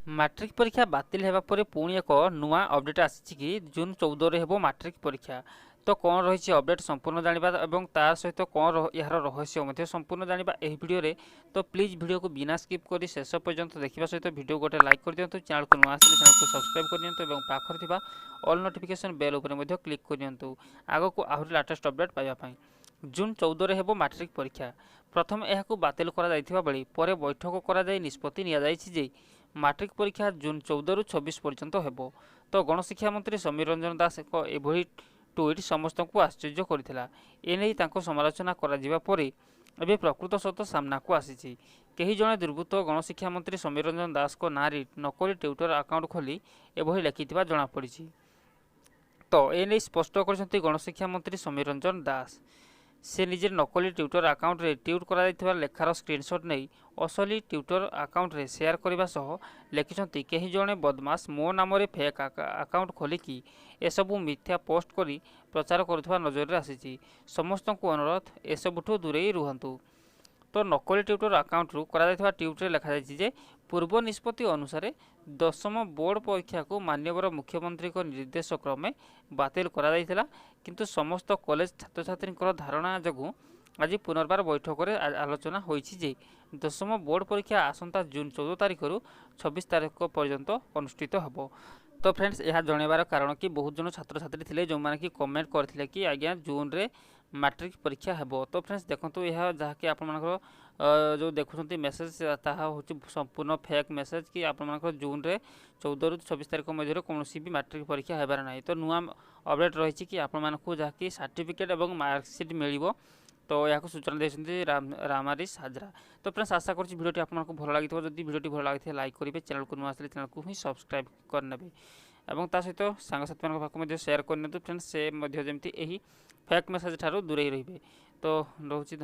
Matric परीक्षा बातिल हेबा परे पुणी एक नुआ अपडेट आसी कि जून 14 रे हेबो मैट्रिक परीक्षा। तो कौन रही अपडेट संपूर्ण जानिबा एवं तार सहित कौन यार रहस्य मध्य संपूर्ण जानिबा एही वीडियो रे। तो प्लीज वीडियो को बिना स्किप करी शेष पर्यंत देखिबा सहित वीडियो गोटे लाइक कर दियंतु, चैनल को नुआ आसिले चैनल को सब्सक्राइब कर दियंतु एवं पाखर थिबा ऑल नोटिफिकेशन बेल ऊपर मध्य क्लिक कर दियंतु आगो को आहुरी लेटेस्ट अपडेट पाइबा पई। जून 14 रे हेबो मैट्रिक परीक्षा। प्रथम एहाकु बातिल करा जायथिबा बेली परे बैठक करा जाय निष्पत्ति निया जायछि जे मैट्रिक परीक्षा जून 14 रु 26 पर्यंत हेबो। तो गणशिक्षा मंत्री समीर रंजन दास एक एभली ट्वीट समस्त को आश्चर्य करथिला। एनै तांको समालोचना करा जिबा परे एबे प्रकृत सत्य सामना को आसीछि। केही जणे दुर्बृत्त गणशिक्षा मंत्री समीर रंजन दास को नारी नकली ट्विटर अकाउंट खोली एभली लेखिथिबा जणा पड़िछि। तो एनै स्पष्ट करछन्ती गणशिक्षा मंत्री समीर रंजन दास। से निजे नकली ट्विटर अकाउंट रे ट्वीट करा लेखार स्क्रीनशॉट नहीं असली ट्विटर अकाउंट रे शेयर करने सह लिखिछन्ती केही जणे बदमाश मो नाम रे फेक अकाउंट खोलिकी एसबू मिथ्या पोस्ट करी प्रचार करुवा नजर रे आसीछि। समस्त को अनुरोध एसबुठू दूरे रुहंतु। तो नकली ट्विटर अकाउंट रु करा ट्वीट रे लिखा जायछि जे पूर्व निष्पत्ति अनुसार दशम बोर्ड परीक्षा को माननीय मुख्यमंत्री निर्देश क्रमे बातिल करा जायथिला, किंतु समस्त कॉलेज छात्र छात्री धारणा जगू आज पुनर्बार बैठक में आलोचना होईछि जे दशम बोर्ड परीक्षा आसंता जून 14 तारिख रु 26 तारिख पर्यंत अनुष्ठित हेबो। तो फ्रेंड्स यह जनइबार कारण कि बहुत जन छात्र छात्री थिले जो माने कि कमेंट करथिले कि आज्ञा जून रे मैट्रिक परीक्षा हेबो। तो फ्रेंड्स देखंतु यह जहाँकि आपन जो देखुछंती मेसेज ताहा होची संपूर्ण फेक मेसेज कि आपन जून रे 14 रु 26 तारिख मध्य कोनोसी भी मैट्रिक परीक्षा हेबार नाही। तो नुआ अपडेट रही कि आपन जहाँकि सर्टिफिकेट एवं मार्कशीट मिलिबो। तो यहाँ सूचना देते रामारिस हाजरा। तो फ्रेंड्स आशा करुँच भिडियोटी आपको भल लगी। जदि भिडियोटी भल लगी लाइक करेंगे, चैनल को नुआ आसले चैनल को ही सब्सक्राइब करने और ता सहित सांगसाथी पाखक शेयर करनी फ्रेंड्स से जमी फेक मेसेज ठारू दूरे रही। तो रोचे।